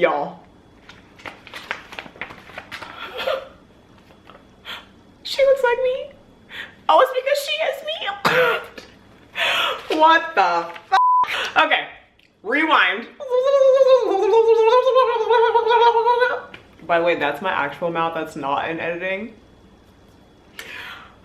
Y'all. She looks like me. Oh, it's because she is me. What the f? Okay, rewind. By the way, that's my actual mouth. That's not in editing.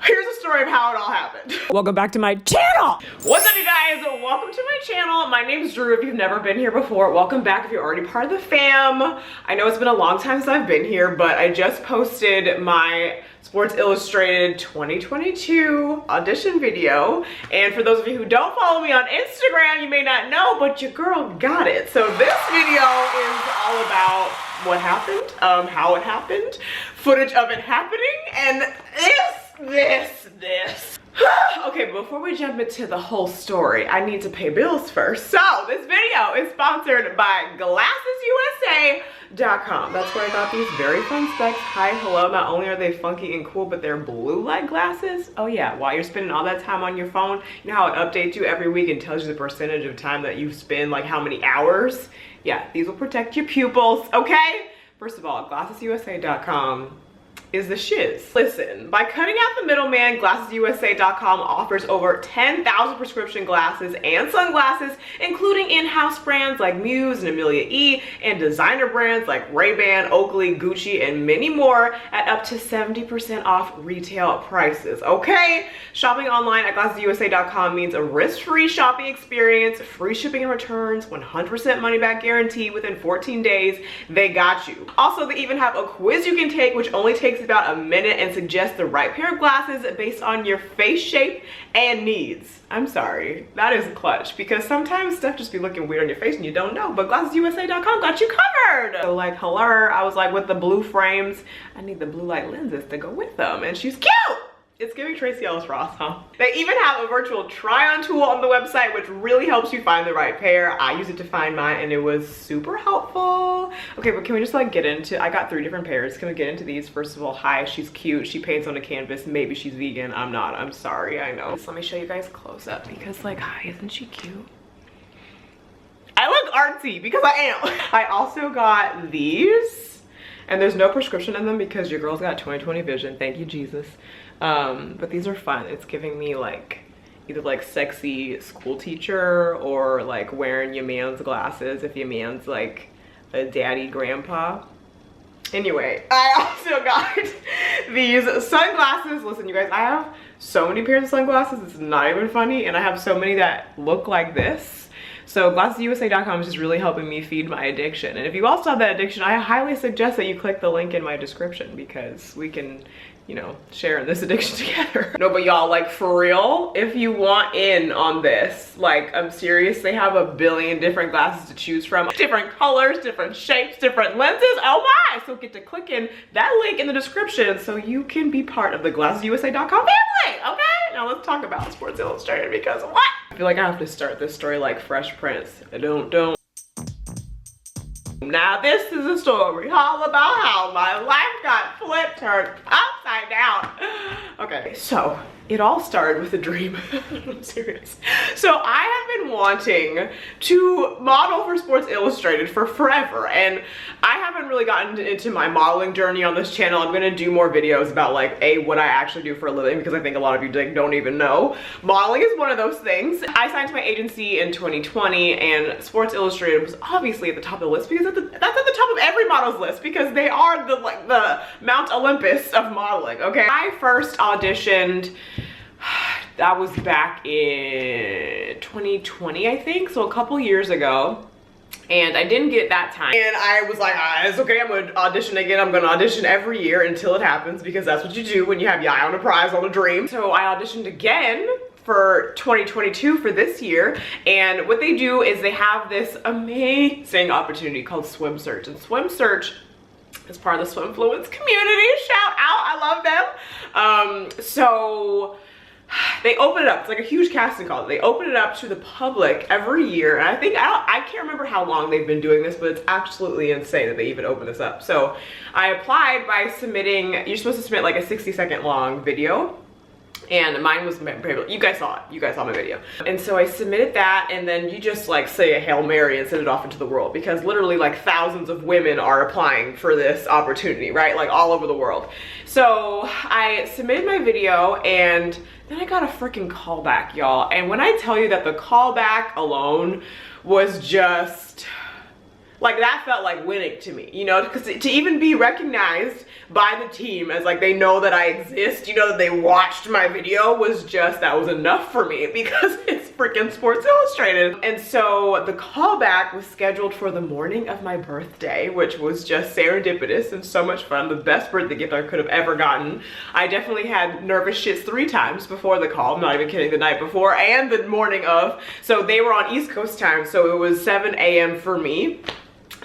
Here's a story of how it all happened. Welcome back to my channel. What's up, you guys? Welcome to my channel. My name is Drew. If you've never been here before, welcome back if you're already part of the fam. I know it's been a long time since I've been here, but I just posted my Sports Illustrated 2022 audition video. And for those of you who don't follow me on Instagram, you may not know, but your girl got it. So this video is all about what happened, how it happened, footage of it happening, and this. Okay, before we jump into the whole story, I need to pay bills first. So this video is sponsored by GlassesUSA.com. That's where I got these very fun specs. Hi, hello. Not only are they funky and cool, but they're blue light glasses. Oh yeah, while you're spending all that time on your phone, you know how it updates you every week and tells you the percentage of time that you spend, like how many hours? Yeah, these will protect your pupils, okay? First of all, GlassesUSA.com is the shiz. Listen, by cutting out the middleman, GlassesUSA.com offers over 10,000 prescription glasses and sunglasses, including in-house brands like Muse and Amelia E, and designer brands like Ray-Ban, Oakley, Gucci, and many more at up to 70% off retail prices, okay? Shopping online at GlassesUSA.com means a risk-free shopping experience, free shipping and returns, 100% money-back guarantee within 14 days. They got you. Also, they even have a quiz you can take, which only takes about a minute and suggests the right pair of glasses based on your face shape and needs. I'm sorry, that is clutch, because sometimes stuff just be looking weird on your face and you don't know, but GlassesUSA.com got you covered. So like, hello, I was like, with the blue frames, I need the blue light lenses to go with them, and she's cute. It's giving Tracy Ellis Ross, huh? They even have a virtual try-on tool on the website, which really helps you find the right pair. I used it to find mine, and it was super helpful. Okay, but can we just like get into, I got 3 different pairs. Can we get into these? First of all, hi, she's cute. She paints on a canvas. Maybe she's vegan. I'm not. I'm sorry, I know. So let me show you guys close up, because like, hi, isn't she cute? I look artsy because I am. I also got these, and there's no prescription in them because your girl's got 20/20 vision. Thank you, Jesus. But these are fun. It's giving me like either like sexy school teacher or like wearing your man's glasses if your man's like a daddy grandpa. Anyway, I also got these sunglasses. Listen, you guys, I have so many pairs of sunglasses, it's not even funny, and I have so many that look like this. So GlassesUSA.com is just really helping me feed my addiction. And if you also have that addiction, I highly suggest that you click the link in my description, because we can, you know, share in this addiction together. No, but y'all, like for real, if you want in on this, like I'm serious, they have a billion different glasses to choose from, different colors, different shapes, different lenses. Oh my! So get to clicking that link in the description so you can be part of the GlassesUSA.com family, okay? Now let's talk about Sports Illustrated, because what? I feel like I have to start this story like Fresh Prince. Don't. Now this is a story all about how my life got flipped, turned upside down. Okay, so it all started with a dream. I'm serious. So I have been wanting to model for Sports Illustrated for forever, and I haven't really gotten into my modeling journey on this channel. I'm gonna do more videos about like what I actually do for a living, because I think a lot of you like don't even know. Modeling is one of those things. I signed to my agency in 2020, and Sports Illustrated was obviously at the top of the list, because that's at the top of every model's list, because they are the Mount Olympus of modeling, okay? I first auditioned, that was back in 2020, I think, so a couple years ago, and I didn't get that time. And I was like, it's okay, I'm gonna audition again. I'm gonna audition every year until it happens, because that's what you do when you have your eye on a prize, on a dream. So I auditioned again for 2022, for this year, and what they do is they have this amazing opportunity called Swim Search, and Swim Search is part of the Swimfluence community. Shout out, I love them. So they open it up, it's like a huge casting call. They open it up to the public every year, and I think, I can't remember how long they've been doing this, but it's absolutely insane that they even open this up. So I applied by submitting, you're supposed to submit like a 60-second long video, And mine was, you guys saw it, you guys saw my video. And so I submitted that, and then you just like say a Hail Mary and send it off into the world, because literally like thousands of women are applying for this opportunity, right? Like all over the world. So I submitted my video, and then I got a freaking callback, y'all. And when I tell you that the callback alone was just, like, that felt like winning to me, you know, because to even be recognized by the team as like they know that I exist, you know, that they watched my video, was just, that was enough for me, because it's freaking Sports Illustrated. And so the callback was scheduled for the morning of my birthday, which was just serendipitous and so much fun. The best birthday gift I could have ever gotten. I definitely had nervous shits 3 times before the call. I'm not even kidding, the night before and the morning of. So they were on East Coast time, so it was 7 a.m. for me.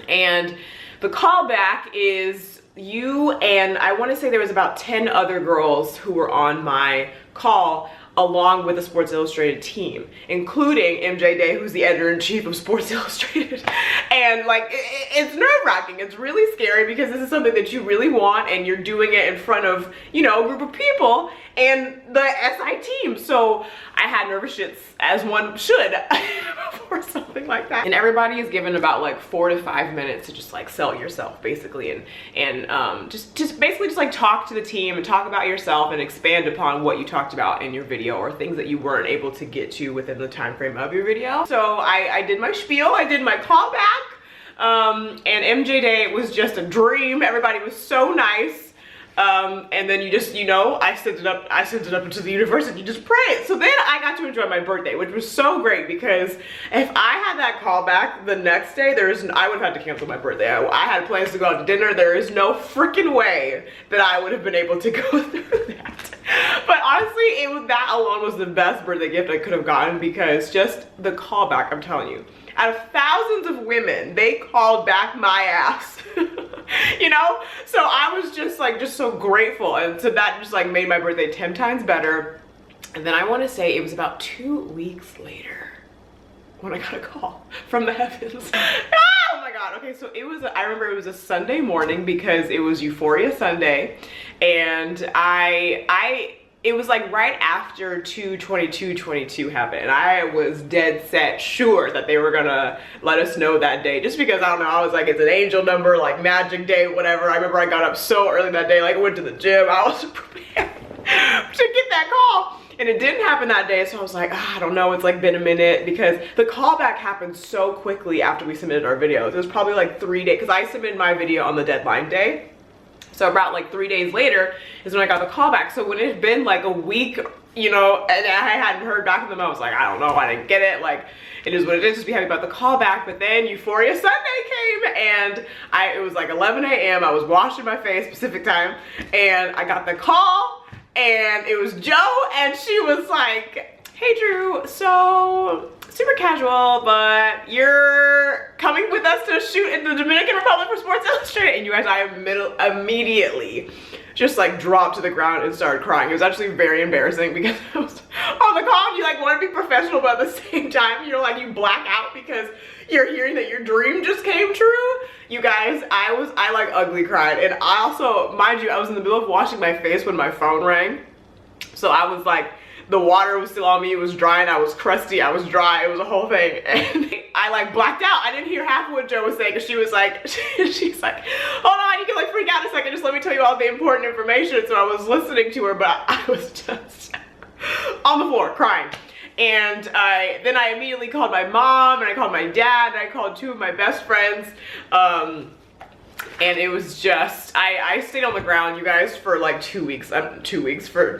And the callback is you and I want to say there was about 10 other girls who were on my call, along with the Sports Illustrated team, including MJ Day, who's the editor-in-chief of Sports Illustrated. And like, it's nerve-wracking. It's really scary, because this is something that you really want, and you're doing it in front of, you know, a group of people and the SI team. So I had nervous shits, as one should, before something like that. And everybody is given about like 4 to 5 minutes to just like sell yourself, basically, and just basically just like talk to the team and talk about yourself and expand upon what you talked about in your video, or things that you weren't able to get to within the time frame of your video. So I did my spiel, I did my callback, and MJ Day was just a dream. Everybody was so nice. And then you just, you know, I sent it up into the universe, and you just pray it. So then I got to enjoy my birthday, which was so great, because if I had that callback the next day, I would have had to cancel my birthday. I had plans to go out to dinner. There is no freaking way that I would have been able to go through that. But honestly, that alone was the best birthday gift I could have gotten, because just the callback, I'm telling you, out of thousands of women, they called back my ass. You know, so I was just like, just so grateful, and so that just like made my birthday 10 times better. And then I want to say it was about 2 weeks later when I got a call from the heavens. Oh my god. Okay, so it was, I remember it was a Sunday morning, because it was Euphoria Sunday, and it was like right after 2/22/22 happened, and I was dead set sure that they were gonna let us know that day, just because, I don't know, I was like, it's an angel number, like magic day, whatever. I remember I got up so early that day, like I went to the gym, I was prepared to get that call. And it didn't happen that day, so I was like, I don't know, it's like been a minute, because the callback happened so quickly after we submitted our videos. It was probably like 3 days, because I submitted my video on the deadline day. So about like 3 days later is when I got the callback. So when it had been like a week, you know, and I hadn't heard back from them, I was like, I don't know, I didn't get it. Like, it is what it is, just be happy about the callback. But then Euphoria Sunday came, and it was like 11 a.m. I was washing my face, Pacific time, and I got the call, and it was Joe, and she was like, hey Drew, so super casual, but you're coming with us to shoot in the Dominican Republic for Sports Illustrated. And you guys, I immediately just like dropped to the ground and started crying. It was actually very embarrassing, because I was on the call and you like want to be professional, but at the same time you're like, you black out because you're hearing that your dream just came true. You guys, I like ugly cried. And I also, mind you, I was in the middle of washing my face when my phone rang. So I was like, the water was still on me, it was dry, and I was crusty, I was dry, it was a whole thing. And I like blacked out. I didn't hear half of what Joe was saying, because she was like, she's like, hold on, you can like freak out a second, just let me tell you all the important information. So I was listening to her, but I was just on the floor crying. And then I immediately called my mom, and I called my dad, and I called 2 of my best friends. And it was just, I stayed on the ground, you guys, for like 2 weeks. 2 weeks for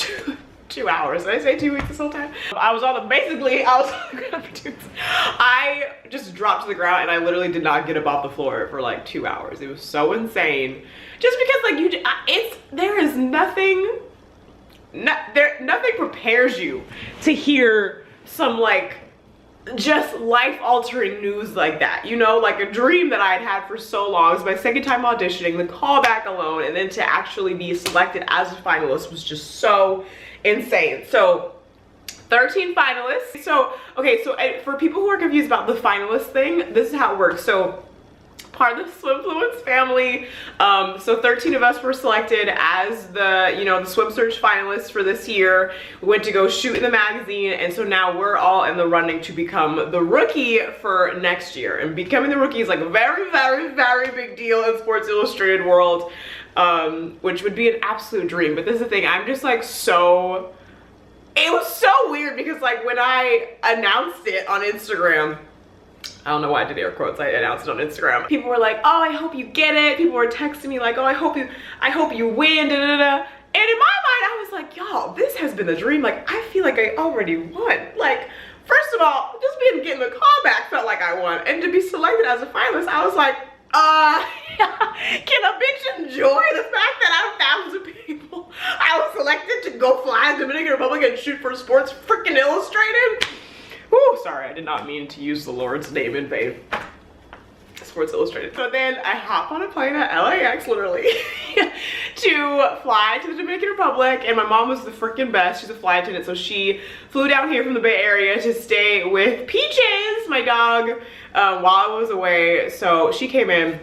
2 hours. Did I say 2 weeks this whole time? I was on the ground for 2 weeks. I just dropped to the ground, and I literally did not get up off the floor for like 2 hours. It was so insane. Just because like there is nothing, nothing prepares you to hear some like just life-altering news like that, you know, like a dream that I had had for so long. It was my second time auditioning, the callback alone, and then to actually be selected as a finalist was just so insane. So 13 finalists. So okay, so for people who are confused about the finalist thing, this is how it works. So part of the Swimfluence family. So 13 of us were selected as the, you know, the Swim Search finalists for this year. We went to go shoot in the magazine, and so now we're all in the running to become the rookie for next year. And becoming the rookie is like a very, very, very big deal in Sports Illustrated world, which would be an absolute dream. But this is the thing, I'm just like so, it was so weird because like when I announced it on Instagram, I don't know why I did air quotes, I announced it on Instagram. People were like, oh, I hope you get it. People were texting me like, oh, I hope you win, da da da. And in my mind, I was like, y'all, this has been the dream. Like, I feel like I already won. Like, first of all, just getting the call back felt like I won. And to be selected as a finalist, I was like, can a bitch enjoy the fact that out of thousands of people, I was selected to go fly to the Dominican Republic and shoot for Sports freaking Illustrated? Whew, sorry, I did not mean to use the Lord's name in vain. Sports Illustrated. So then I hop on a plane at LAX, literally, to fly to the Dominican Republic, and my mom was the freaking best. She's a flight attendant, so she flew down here from the Bay Area to stay with Peaches, my dog, while I was away. So she came in.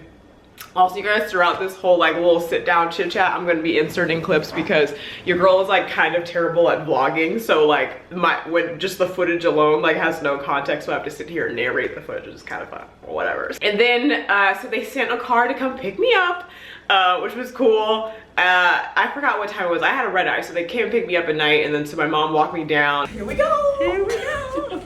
Also, you guys, throughout this whole like little sit down chit chat, I'm gonna be inserting clips because your girl is like kind of terrible at vlogging. So like when just the footage alone like has no context, so I have to sit here and narrate the footage, which is kind of fun or whatever. And then so they sent a car to come pick me up, which was cool. I forgot what time it was. I had a red eye, so they came pick me up at night, and then so my mom walked me down. Here we go. Here we go.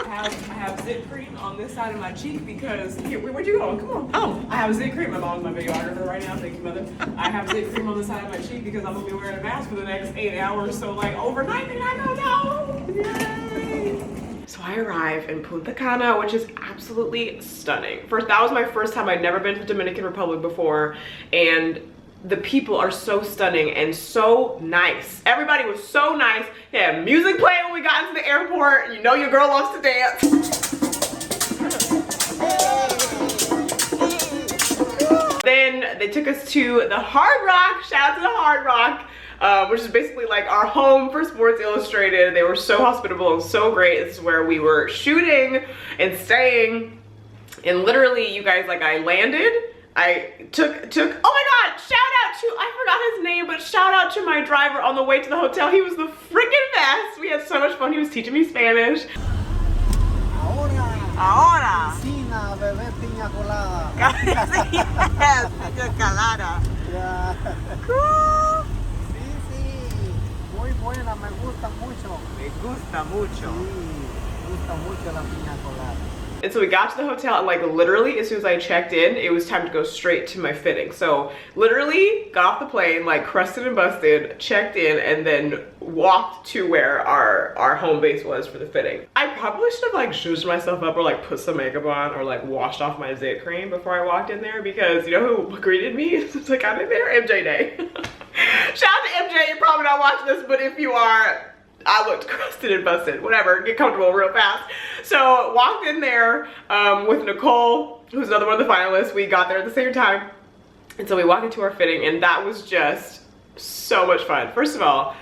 I have zit cream on this side of my cheek because, here, where'd you go? Come on. Oh. I have zit cream. My mom's my videographer right now. Thank you, mother. I have zit cream on the side of my cheek because I'm gonna be wearing a mask for the next 8 hours. So like overnight, and I don't know. Yay. So I arrive in Punta Cana, which is absolutely stunning. That was my first time. I'd never been to the Dominican Republic before, and the people are so stunning and so nice. Everybody was so nice. They had music playing when we got into the airport. You know your girl loves to dance. Then they took us to the Hard Rock. Shout out to the Hard Rock, which is basically like our home for Sports Illustrated. They were so hospitable and so great. This is where we were shooting and staying. And literally, you guys, like I landed, I took, oh my God, shout out to, I forgot his name, but shout out to my driver on the way to the hotel. He was the freaking best. We had so much fun. He was teaching me Spanish. Ahora. Piscina, beber piña colada. Piña colada. Sí, sí. Muy buena, me gusta mucho. Me gusta mucho. Sí, me gusta mucho la piña colada. And so we got to the hotel, and like literally as soon as I checked in, it was time to go straight to my fitting. So literally got off the plane, like crusted and busted, checked in, and then walked to where our home base was for the fitting. I probably should have like zhuzhed myself up or like put some makeup on or like washed off my zit cream before I walked in there, because you know who greeted me? It's like I'm in there, MJ Day. Shout out to MJ, you're probably not watching this, but if you are, I looked crusted and busted. Whatever, get comfortable real fast. So walked in there with Nicole, who's another one of the finalists. We got there at the same time. And so we walked into our fitting, and that was just so much fun. First of all,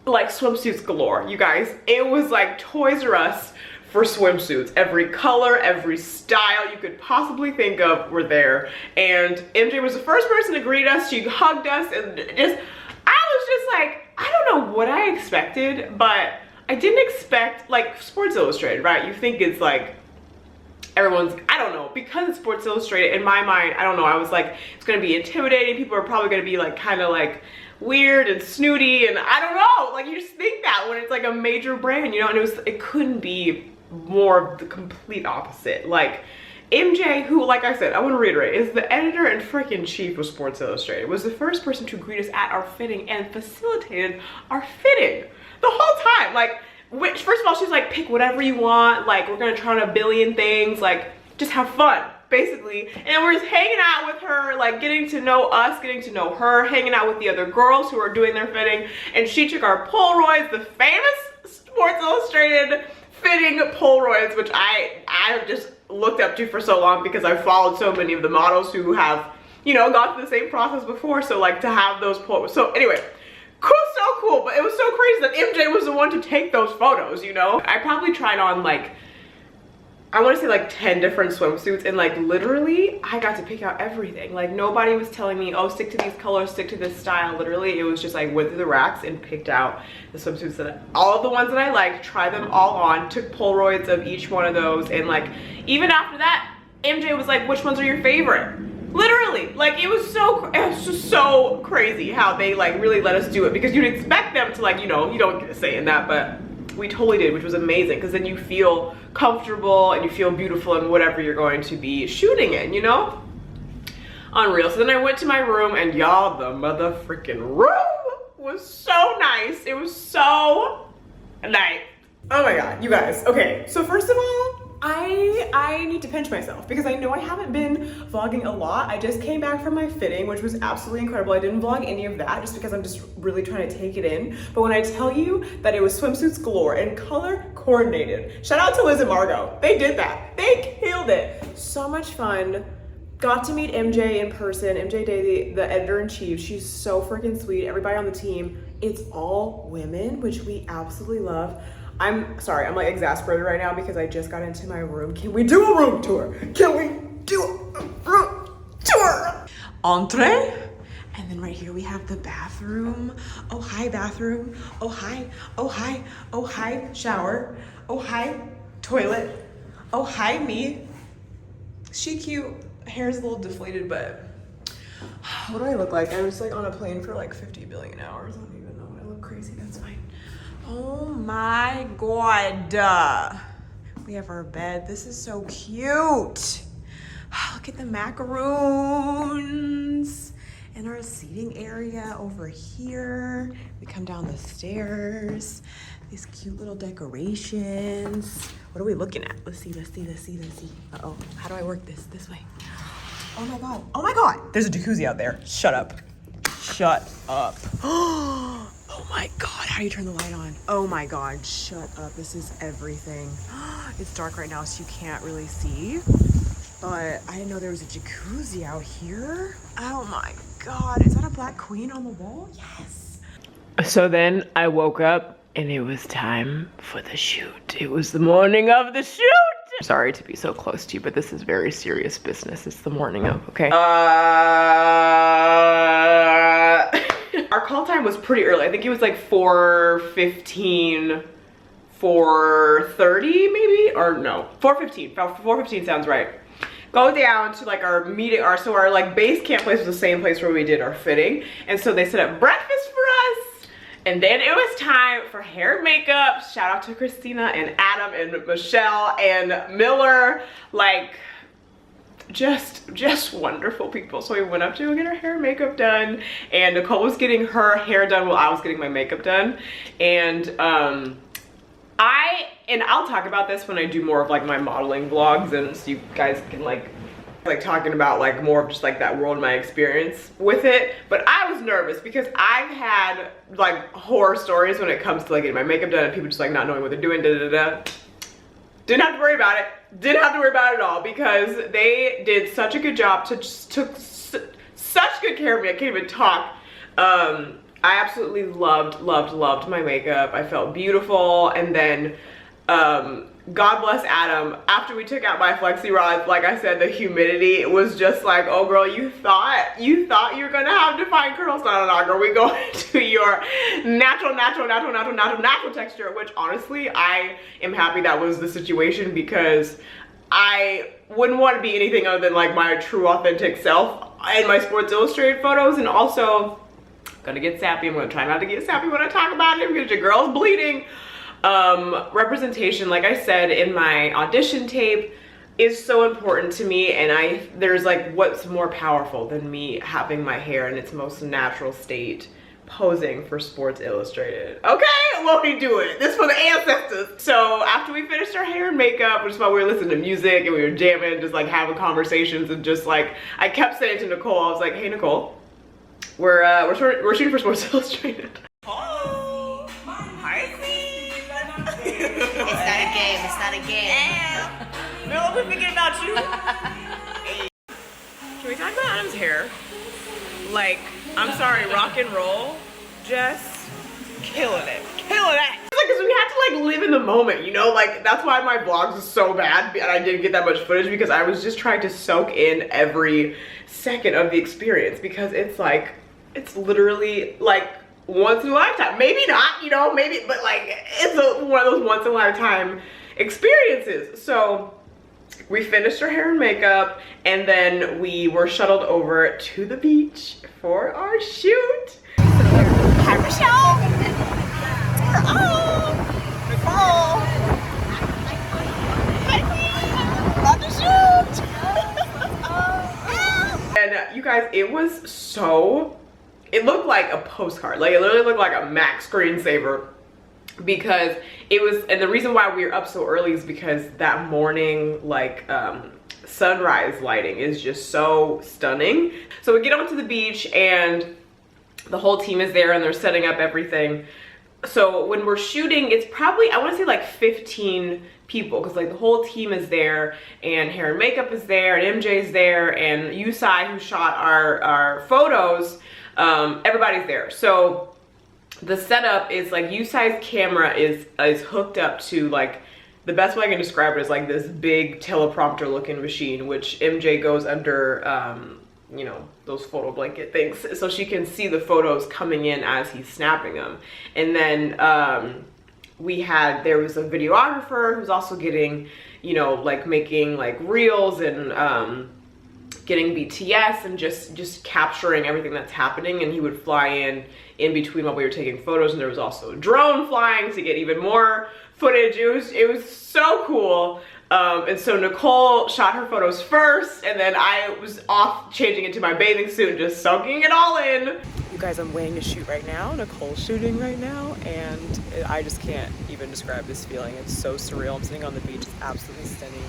like swimsuits galore, you guys. It was like Toys R Us for swimsuits. Every color, every style you could possibly think of were there. And MJ was the first person to greet us. She hugged us, and just, I was just like, I don't know what I expected, but I didn't expect, like, Sports Illustrated, right? You think it's like everyone's, I don't know, because it's Sports Illustrated, in my mind, I don't know, I was like, it's gonna be intimidating. People are probably gonna be like kind of like weird and snooty, and I don't know, like you just think that when it's like a major brand, you know. And it couldn't be more of the complete opposite. Like MJ, who, like I said, I want to reiterate, is the editor and freaking chief of Sports Illustrated, was the first person to greet us at our fitting and facilitated our fitting the whole time. Like, which, first of all, she's like, pick whatever you want. Like, we're gonna try on a billion things. Like, just have fun, basically. And we're just hanging out with her, like getting to know us, getting to know her, hanging out with the other girls who are doing their fitting. And she took our Polaroids, the famous Sports Illustrated fitting Polaroids, which I have just looked up to for so long because I've followed so many of the models who have, you know, gone through the same process before. So like to have those Polaroids. So anyway, cool, so cool. But it was so crazy that MJ was the one to take those photos, you know. I probably tried on like I want to say like 10 different swimsuits, and like literally I got to pick out everything. Like nobody was telling me, oh, stick to these colors, stick to this style. Literally it was just like went through the racks and picked out the swimsuits that all of the ones that I liked, tried them all on, took Polaroids of each one of those, and like even after that MJ was like, which ones are your favorite? Literally, like it was just so crazy how they like really let us do it, because you'd expect them to like, you know, you don't get a say in that, but we totally did, which was amazing, because then you feel comfortable and you feel beautiful in whatever you're going to be shooting in, you know? Unreal. So then I went to my room, and y'all, the mother freaking room was so nice. It was so nice. Oh my God, you guys. Okay, so first of all, I need to pinch myself, because I know I haven't been vlogging a lot. I just came back from my fitting, which was absolutely incredible. I didn't vlog any of that just because I'm just really trying to take it in. But when I tell you that it was swimsuits galore and color coordinated, shout out to Liz and Margot. They did that. They killed it. So much fun. Got to meet MJ in person. MJ Day, the editor-in-chief. She's so freaking sweet. Everybody on the team, it's all women, which we absolutely love. I'm sorry, I'm like exasperated right now because I just got into my room. Can we do a room tour? Can we do a room tour? Entree. And then right here we have the bathroom. Oh, hi, bathroom. Oh, hi. Oh, hi. Oh, hi, shower. Oh, hi, toilet. Oh, hi, me. She cute. Hair's a little deflated, but what do I look like? I was like on a plane for like 50 billion hours. I don't even know. I look crazy. That's fine. Oh my God. We have our bed. This is so cute. Look at the macaroons and our seating area over here. We come down the stairs. These cute little decorations. What are we looking at? Let's see. Uh-oh. How do I work this? This way. Oh my God. Oh my God. There's a jacuzzi out there. Shut up. Shut up. Oh my God, how do you turn the light on? Oh my God, shut up. This is everything. It's dark right now, so you can't really see. But I didn't know there was a jacuzzi out here. Oh my God, is that a black queen on the wall? Yes. So then I woke up and it was time for the shoot. It was the morning of the shoot. Sorry to be so close to you, but this is very serious business. It's the morning of, okay? Our call time was pretty early. I think it was like 4:15, 4:30 maybe, or no, 4:15. 4:15 sounds right. Go down to like our meeting, our like base camp place was the same place where we did our fitting, and so they set up breakfast for us. And then it was time for hair and makeup. Shout out to Christina and Adam and Michelle and Miller. Like, just wonderful people. So we went up to go get our hair and makeup done. And Nicole was getting her hair done while I was getting my makeup done. And I'll talk about this when I do more of like my modeling vlogs, and so you guys can like talking about like more of just like that world, my experience with it. But I was nervous because I've had like horror stories when it comes to like getting my makeup done and people just like not knowing what they're doing. Didn't have to worry about it. Didn't have to worry about it at all, because they did such a good job. Took such good care of me. I can't even talk. I absolutely loved my makeup. I felt beautiful. And then God bless Adam. After we took out my flexi rods, like I said, the humidity was just like, oh girl, you thought you were gonna have defined curls. No, girl, we go to your natural texture, which honestly, I am happy that was the situation, because I wouldn't want to be anything other than like my true authentic self in my Sports Illustrated photos. And also, gonna get sappy. I'm gonna try not to get sappy when I talk about it, because your girl's bleeding. Representation, like I said in my audition tape, is so important to me, and there's like, what's more powerful than me having my hair in its most natural state posing for Sports Illustrated? Okay, won't we do it? This for the ancestors. So after we finished our hair and makeup, which is why we were listening to music and we were jamming, just like having conversations, and just like I kept saying to Nicole, I was like, hey Nicole, we're shooting for Sports Illustrated. Oh, hi queen. It's not a game. Bill, we're thinking about you. Can we talk about Adam's hair? Like, I'm sorry, rock and roll, just killing it. Because we had to like live in the moment, you know, like that's why my vlogs are so bad and I didn't get that much footage, because I was just trying to soak in every second of the experience, because it's like, it's literally like once in a lifetime. Maybe not, you know, maybe, but like it's one of those once in a lifetime experiences. So we finished our hair and makeup, and then we were shuttled over to the beach for our shoot. Hi, Michelle. Oh, Nicole. Hi, Queen. Love the shoot. And you guys, it was so, it looked like a postcard. Like it literally looked like a Mac screensaver, because it was, and the reason why we were up so early is because that morning, like sunrise lighting is just so stunning. So we get onto the beach and the whole team is there and they're setting up everything. So when we're shooting, it's probably, I want to say like 15 people, because like the whole team is there and hair and makeup is there and MJ's there and USA, who shot our photos, everybody's there. So the setup is like USA's camera is hooked up to, like, the best way I can describe it is like this big teleprompter looking machine, which MJ goes under, you know, those photo blanket things, so she can see the photos coming in as he's snapping them. And then there was a videographer who's also getting, you know, like making like reels and getting BTS and just capturing everything that's happening, and he would fly in between while we were taking photos. And there was also a drone flying to get even more footage. It was so cool. And so Nicole shot her photos first, and then I was off changing into my bathing suit and just soaking it all in. You guys, I'm waiting to shoot right now. Nicole's shooting right now, and I just can't even describe this feeling. It's so surreal. I'm sitting on the beach. It's absolutely stunning.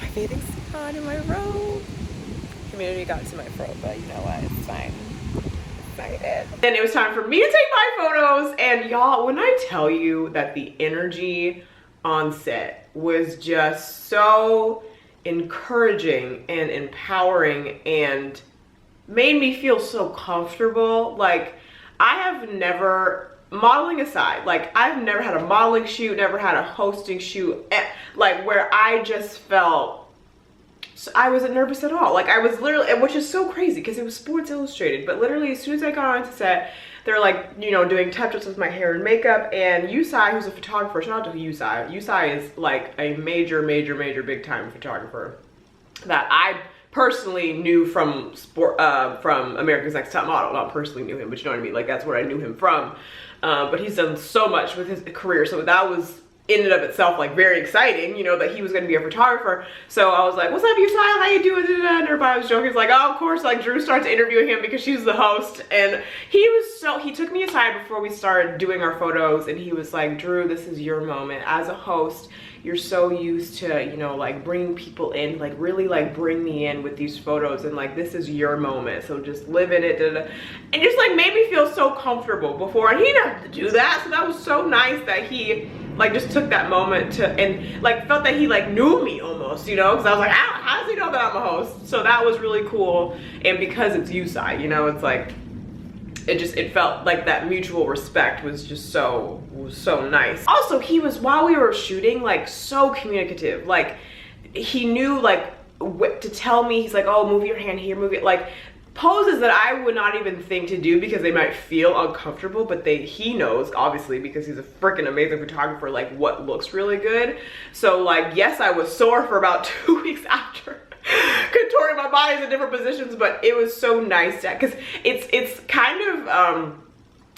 My bathing suit on in my robe. Humidity got to my throat, but you know what? It's fine. Excited. Then it was time for me to take my photos, and y'all, when I tell you that the energy on set was just so encouraging and empowering and made me feel so comfortable. Like, I have never, modeling aside, like I've never had a modeling shoot, never had a hosting shoot, like where I just felt, I wasn't nervous at all. Like I was literally, which is so crazy because it was Sports Illustrated, but literally as soon as I got onto set, they're like, you know, doing touch-ups with my hair and makeup, and USA, who's a photographer, shout out to USA. USA is like a major big time photographer that I personally knew from America's Next Top Model. Not personally knew him, but you know what I mean? Like that's what I knew him from. But he's done so much with his career, so that was in and of itself like very exciting, you know, that he was going to be a photographer. So I was like, what's up, USA? How you doing? And everybody was joking. He's like, oh, of course. Like Drew starts interviewing him because she's the host, and he took me aside before we started doing our photos, and he was like, Drew, this is your moment as a host. You're so used to, you know, like bringing people in, like really like bring me in with these photos, and like this is your moment, so just live in it. And just like made me feel so comfortable before, and he didn't have to do that. So that was so nice that he like just took that moment to, and like felt that he like knew me almost, you know, because I was like, how does he know that I'm a host? So that was really cool. And because it's USA, you know, it's like it felt like that mutual respect was just so nice. Also, he was, while we were shooting, like so communicative. Like he knew like what to tell me. He's like, oh, move your hand here, move it, like poses that I would not even think to do because they might feel uncomfortable, but he knows, obviously, because he's a freaking amazing photographer, like what looks really good. So like, yes, I was sore for about 2 weeks after contorting my bodies in different positions, but it was so nice to, because it's kind of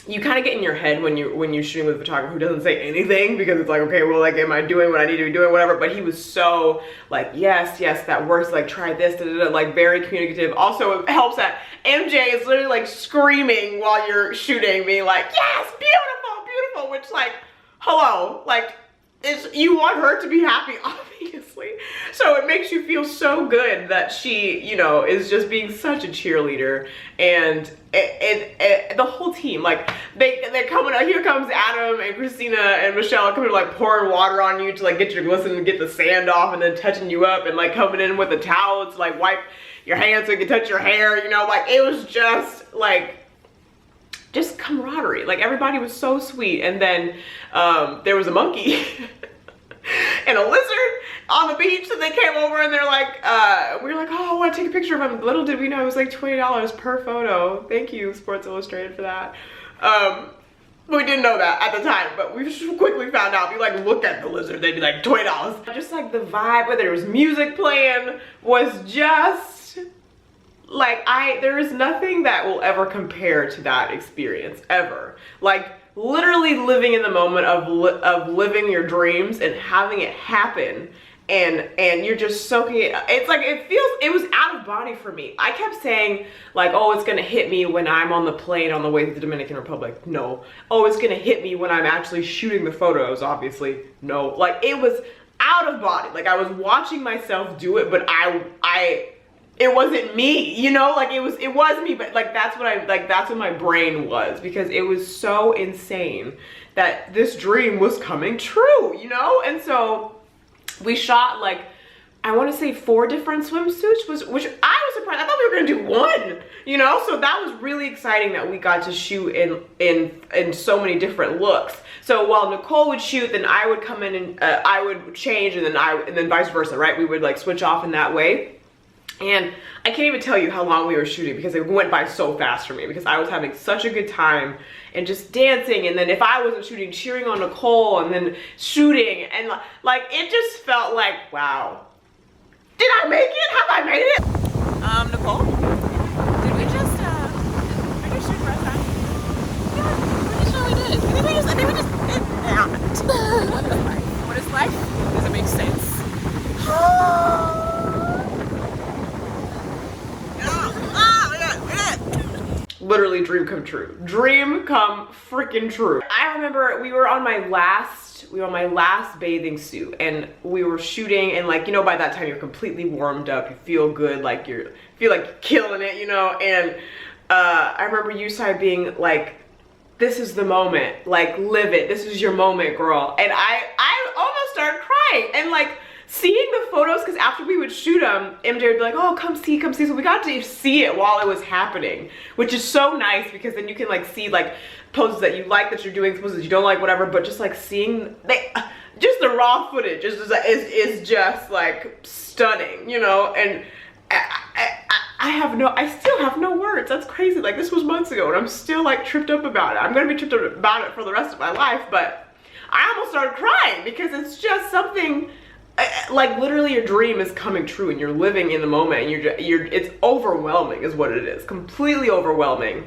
you kind of get in your head when you're shooting with a photographer who doesn't say anything, because it's like, okay, well, like, am I doing what I need to be doing, whatever. But he was so like, yes, that works, like try this, like very communicative. Also, it helps that MJ is literally like screaming while you're shooting, being like, yes, beautiful, which like, hello, like, you want her to be happy, obviously. So it makes you feel so good that she, you know, is just being such a cheerleader. And the whole team, like they're coming out. Here comes Adam and Christina and Michelle coming, like pouring water on you to like get your glisten and get the sand off, and then touching you up, and like coming in with a towel to like wipe your hands so you can touch your hair, you know, like it was just like just camaraderie. Like everybody was so sweet. And then there was a monkey and a lizard on the beach, and they came over and they're like, we were like, oh, I want to take a picture of him. Little did we know it was like $20 per photo. Thank you, Sports Illustrated, for that. We didn't know that at the time, but we quickly found out. If you like look at the lizard, they'd be like $20. Just like the vibe, whether there was music playing, was just like, there is nothing that will ever compare to that experience, ever. Like literally living in the moment of living your dreams and having it happen, and you're just soaking it. It's like, it was out of body for me. I kept saying like, oh, it's gonna hit me when I'm on the plane on the way to the Dominican Republic. No. Oh, it's gonna hit me when I'm actually shooting the photos, obviously. No. Like it was out of body. Like I was watching myself do it, but it wasn't me, you know, like it was me, but like that's what my brain was, because it was so insane that this dream was coming true, you know? And so we shot like, I want to say 4 different swimsuits, which I was surprised. I thought we were gonna do one, you know? So that was really exciting that we got to shoot in so many different looks. So while Nicole would shoot, then I would come in and I would change, and then vice versa, right? We would like switch off in that way. And I can't even tell you how long we were shooting, because it went by so fast for me, because I was having such a good time and just dancing. And then if I wasn't shooting, cheering on Nicole, and then shooting, and like it just felt like, wow, did I make it? Have I made it? Nicole, did we just shoot for our time? Yeah, pretty sure we did. I think we just what is life? Does it make sense? Literally dream come true. Dream come freaking true. I remember we were on my last bathing suit, and we were shooting, and like, you know, by that time you're completely warmed up, you feel good, like feel like you're killing it, you know. And I remember USA being like, this is the moment, like live it, this is your moment, girl. And I almost started crying, and like seeing the photos, because after we would shoot them, MJ would be like, oh, come see. So we got to see it while it was happening, which is so nice, because then you can like see like poses that you like that you're doing, poses you don't like, whatever, but just like seeing, just the raw footage is just like stunning, you know. And I still have no words. That's crazy. Like this was months ago, and I'm still like tripped up about it. I'm gonna be tripped up about it for the rest of my life, but I almost started crying, because it's just something, like literally your dream is coming true, and you're living in the moment, and it's overwhelming is what it is. Completely overwhelming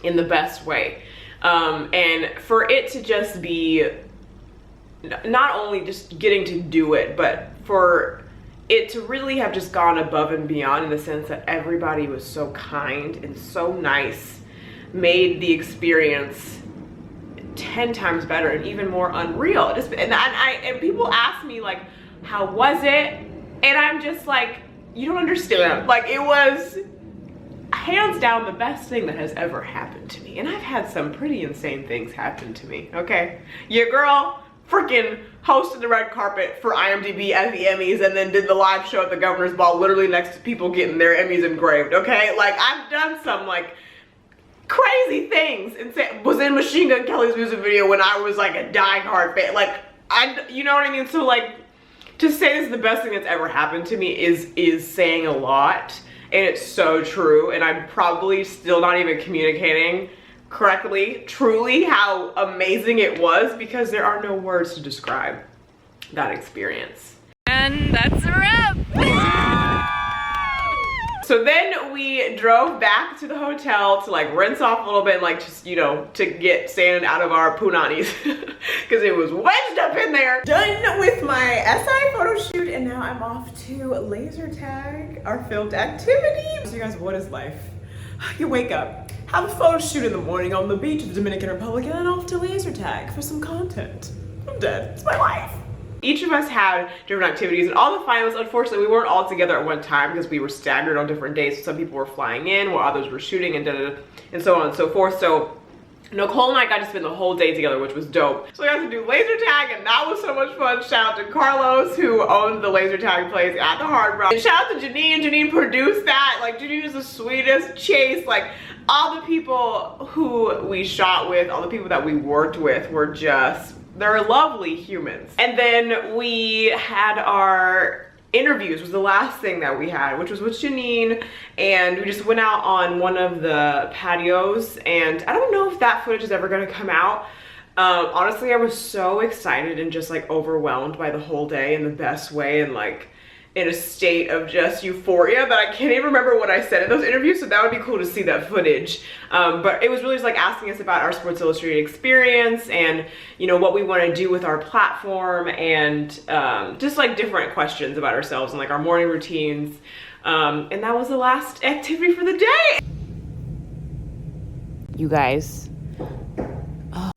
in the best way. And for it to just be not only just getting to do it, but for it to really have just gone above and beyond, in the sense that everybody was so kind and so nice, made the experience 10 times better and even more unreal. And people ask me like, how was it? And I'm just like, you don't understand. Like it was hands down the best thing that has ever happened to me. And I've had some pretty insane things happen to me, okay? Your girl freaking hosted the red carpet for IMDb at the Emmys, and then did the live show at the Governor's Ball, literally next to people getting their Emmys engraved, okay? Like I've done some like crazy things, and was in Machine Gun Kelly's music video when I was like a die-hard fan. Like you know what I mean? So like, to say this is the best thing that's ever happened to me is saying a lot, and it's so true. And I'm probably still not even communicating correctly, truly, how amazing it was, because there are no words to describe that experience. And that's a wrap. So then we drove back to the hotel to like rinse off a little bit, and like just, you know, to get sand out of our punanis, because it was wedged up in there. Done with my SI photo shoot, and now I'm off to laser tag, our filmed activity. So you guys, what is life? You wake up, have a photo shoot in the morning on the beach of the Dominican Republic, and then off to laser tag for some content. I'm dead. It's my life. Each of us had different activities, and all the finalists, unfortunately, we weren't all together at one time, because we were staggered on different days. So some people were flying in while others were shooting, and and so on and so forth. So Nicole and I got to spend the whole day together, which was dope. So we got to do laser tag, and that was so much fun. Shout out to Carlos, who owned the laser tag place at the Hard Rock. And shout out to Janine. Janine produced that. Like, Janine is the sweetest. Chase, like, all the people who we shot with, all the people that we worked with were just, they're lovely humans. And then we had our interviews, was the last thing that we had, which was with Janine, and we just went out on one of the patios, and I don't know if that footage is ever gonna come out. Honestly, I was so excited and just like overwhelmed by the whole day in the best way, and like in a state of just euphoria that I can't even remember what I said in those interviews, so that would be cool to see that footage. But it was really just like asking us about our Sports Illustrated experience and, you know, what we want to do with our platform, and just like different questions about ourselves and like our morning routines. And that was the last activity for the day. You guys, oh,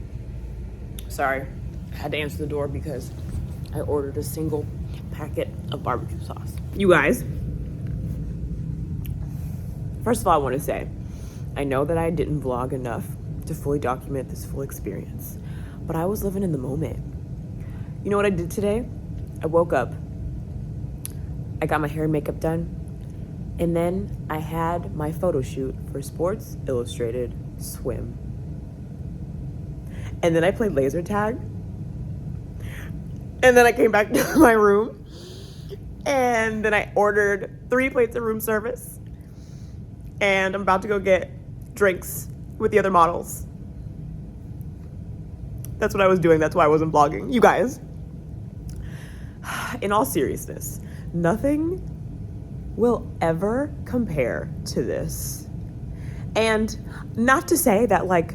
sorry, I had to answer the door because I ordered a single packet of barbecue sauce. You guys, first of all, I want to say, I know that I didn't vlog enough to fully document this full experience, but I was living in the moment. You know what I did today? I woke up, I got my hair and makeup done, and then I had my photo shoot for Sports Illustrated Swim. And then I played laser tag. And then I came back to my room, and then I ordered 3 plates of room service, and I'm about to go get drinks with the other models. That's what I was doing. That's why I wasn't vlogging. You guys, in all seriousness, nothing will ever compare to this. And not to say that like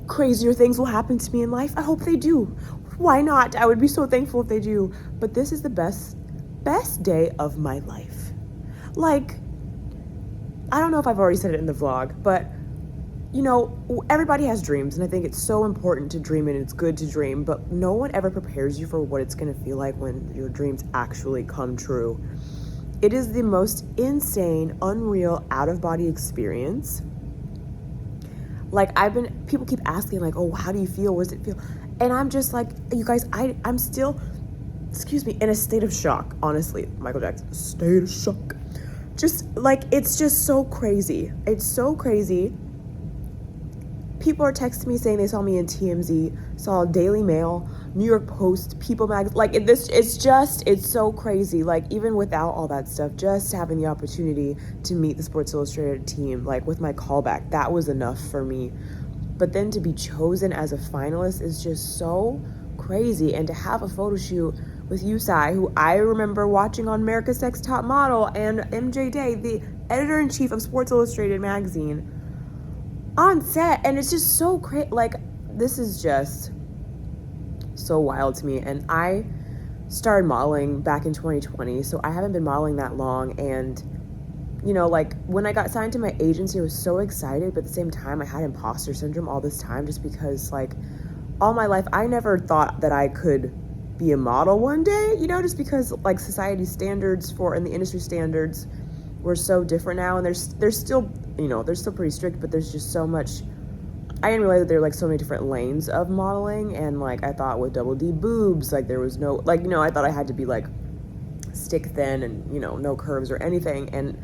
crazier things will happen to me in life. I hope they do. Why not? I would be so thankful if they do. But this is the best day of my life. Like, I don't know if I've already said it in the vlog, but you know, everybody has dreams, and I think it's so important to dream, and it's good to dream, but no one ever prepares you for what it's gonna feel like when your dreams actually come true. It is the most insane, unreal, out-of-body experience. Like, people keep asking like, oh, how do you feel? What does it feel? And I'm just like, you guys, I'm still, in a state of shock, honestly. Michael Jackson, state of shock. Just like, it's just so crazy. It's so crazy. People are texting me saying they saw me in TMZ, saw Daily Mail, New York Post, People Magazine. Like, it's so crazy. Like, even without all that stuff, just having the opportunity to meet the Sports Illustrated team, like with my callback, that was enough for me. But then to be chosen as a finalist is just so crazy. And to have a photo shoot with USA, who I remember watching on America's Next Top Model, and MJ Day, the editor-in-chief of Sports Illustrated magazine, on set. And it's just so crazy. Like, this is just so wild to me. And I started modeling back in 2020, so I haven't been modeling that long. And you know, like, when I got signed to my agency, I was so excited, but at the same time, I had imposter syndrome all this time, just because, like, all my life, I never thought that I could be a model one day, you know, just because, like, society standards and the industry standards were so different now, and there's still, you know, they're still pretty strict, but there's just so much. I didn't realize that there are, like, so many different lanes of modeling, and, like, I thought with double D boobs, like, there was no, like, you know, I thought I had to be, like, stick thin and, you know, no curves or anything, and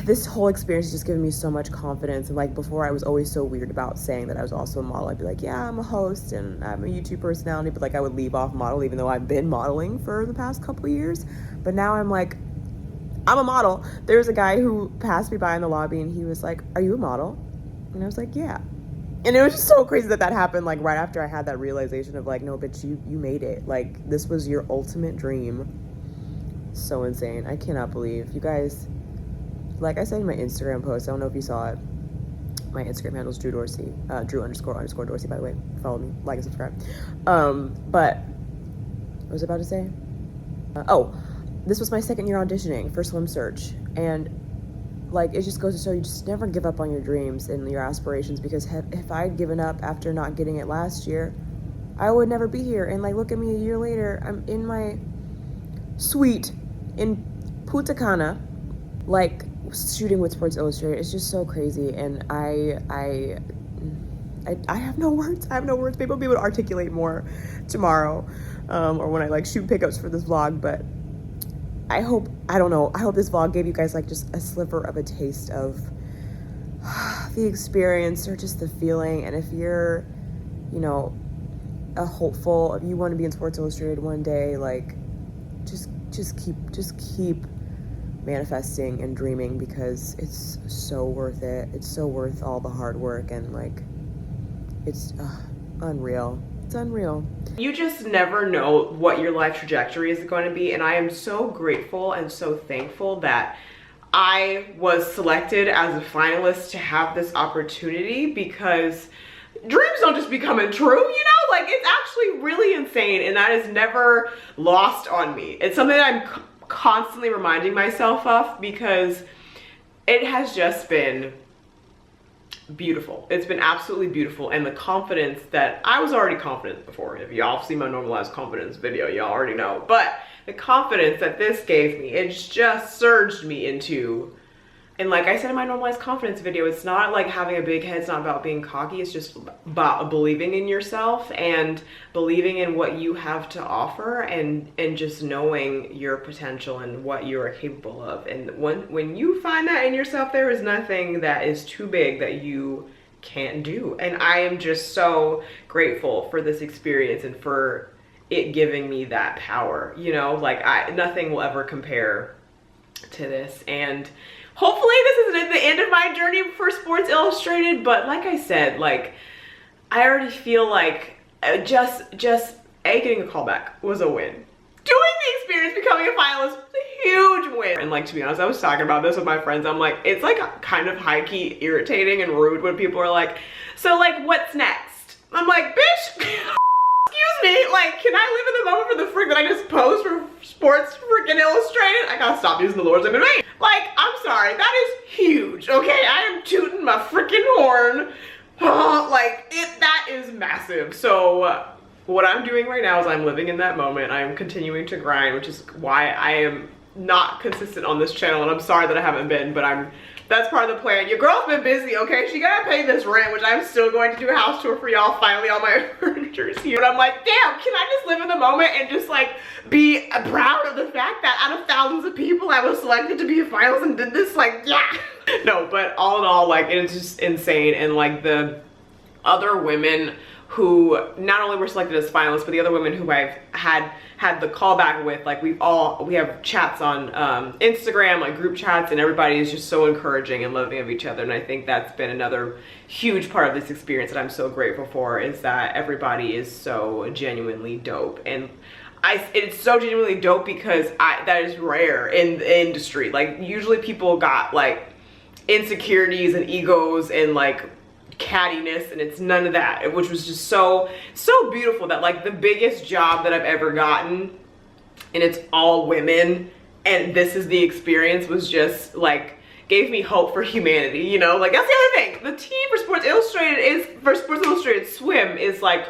this whole experience has just given me so much confidence. And like, before, I was always so weird about saying that I was also a model. I'd be like, yeah, I'm a host and I'm a YouTube personality, but like, I would leave off model, even though I've been modeling for the past couple of years. But now I'm like, I'm a model. There was a guy who passed me by in the lobby, and he was like, are you a model? And I was like, yeah. And it was just so crazy that happened, like, right after I had that realization of like, no, bitch, you made it. Like, this was your ultimate dream. So insane. I cannot believe. You guys, like I said in my Instagram post, I don't know if you saw it. My Instagram handle is Drew Dorsey, Drew__ Dorsey, by the way. Follow me, like and subscribe. But what was I about to say? This was my second year auditioning for Swim Search. And like, it just goes to show you just never give up on your dreams and your aspirations, because if I had given up after not getting it last year, I would never be here. And like, look at me a year later, I'm in my suite in Punta Cana, like, shooting with Sports Illustrated. It's just so crazy, and I have no words. I have no words. Maybe I'll be able to articulate more tomorrow, or when I like shoot pickups for this vlog. But I hope this vlog gave you guys like just a sliver of a taste of the experience or just the feeling. And if you're, you know, a hopeful, if you want to be in Sports Illustrated one day, like just keep manifesting and dreaming, because it's so worth it. It's so worth all the hard work, and like it's unreal. It's unreal. You just never know what your life trajectory is going to be, and I am so grateful and so thankful that I was selected as a finalist to have this opportunity, because dreams don't just be coming true, you know? Like, it's actually really insane, and that is never lost on me. It's something that I'm constantly reminding myself of, because it has just been beautiful. It's been absolutely beautiful, and the confidence that I was already confident before. If y'all see my normalized confidence video, y'all already know. But the confidence that this gave me, it just surged me into. And like I said in my normalized confidence video, it's not like having a big head. It's not about being cocky. It's just about believing in yourself and believing in what you have to offer, and just knowing your potential and what you are capable of. And when you find that in yourself, there is nothing that is too big that you can't do. And I am just so grateful for this experience and for it giving me that power, you know? Like, nothing will ever compare to this. And hopefully this isn't the end of my journey for Sports Illustrated, but like I said, like, I already feel like just getting a callback was a win. Doing the experience, becoming a finalist, was a huge win. And like, to be honest, I was talking about this with my friends. I'm like, it's like kind of high-key irritating and rude when people are like, so like, what's next? I'm like, bitch, excuse me, like, can I live in the moment for the frick that I just posed for Sports freaking Illustrated? I gotta stop using the Lord's name in vain. Like, I'm sorry, that is huge, okay? I am tooting my freaking horn. Like, that is massive. So what I'm doing right now is I'm living in that moment. I'm continuing to grind, which is why I am not consistent on this channel, and I'm sorry that I haven't been, but that's part of the plan. Your girl's been busy, okay? She gotta pay this rent, which I'm still going to do a house tour for y'all. Finally, all my furniture's here. But I'm like, damn, can I just live in the moment and just like be proud of the fact that out of thousands of people, I was selected to be a finalist and did this? Like, yeah. No, but all in all, like, it's just insane. And like, the other women who not only were selected as finalists, but the other women who I've had the callback with, like, we have chats on Instagram, like group chats, and everybody is just so encouraging and loving of each other. And I think that's been another huge part of this experience that I'm so grateful for, is that everybody is so genuinely dope. And it's so genuinely dope because that is rare in the industry. Like, usually people got like insecurities and egos and like cattiness, and it's none of that, which was just so beautiful. That like the biggest job that I've ever gotten, and it's all women, and this is the experience, was just like gave me hope for humanity, you know? Like, that's the other thing. The team for Sports Illustrated Swim is like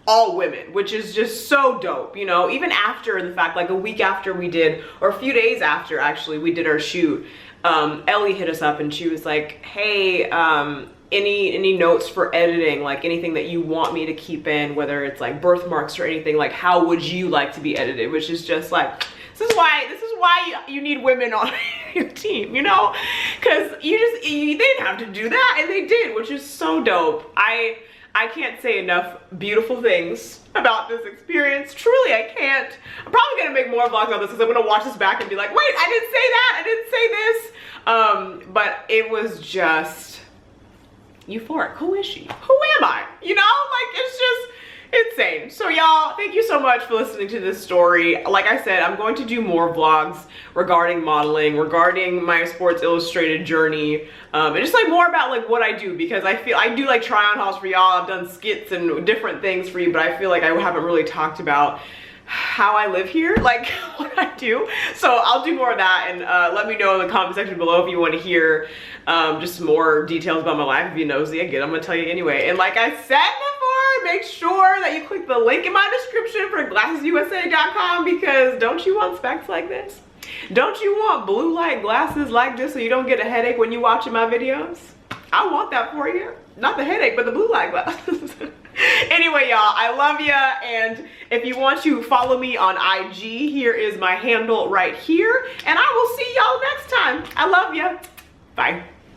all women, which is just so dope, you know? Even after the fact, like a week after we did, or a few days after actually we did our shoot, Ellie hit us up and she was like, hey, any notes for editing, like anything that you want me to keep in, whether it's like birthmarks or anything, like how would you like to be edited? Which is just like, this is why you need women on your team, you know? Because they didn't have to do that, and they did, which is so dope. I can't say enough beautiful things about this experience. Truly, I can't. I'm probably gonna make more vlogs about this because I'm gonna watch this back and be like, wait, I didn't say that, I didn't say this. But it was just euphoric. Who is she? Who am I? You know, like, it's just insane. So y'all, thank you so much for listening to this story. Like I said, I'm going to do more vlogs regarding modeling, regarding my Sports Illustrated journey, and just like more about like what I do, because I feel I do like try on hauls for y'all. I've done skits and different things for you, but I feel like I haven't really talked about how I live here, like what I do. So I'll do more of that, and let me know in the comment section below if you want to hear just more details about my life. If you're nosy, again, I'm gonna tell you anyway. And like I said before, make sure that you click the link in my description for GlassesUSA.com, because don't you want specs like this? Don't you want blue light glasses like this so you don't get a headache when you watching my videos? I want that for you. Not the headache, but the blue light glasses. Anyway, y'all, I love ya, and if you want to follow me on IG, here is my handle right here, and I will see y'all next time. I love ya. Bye.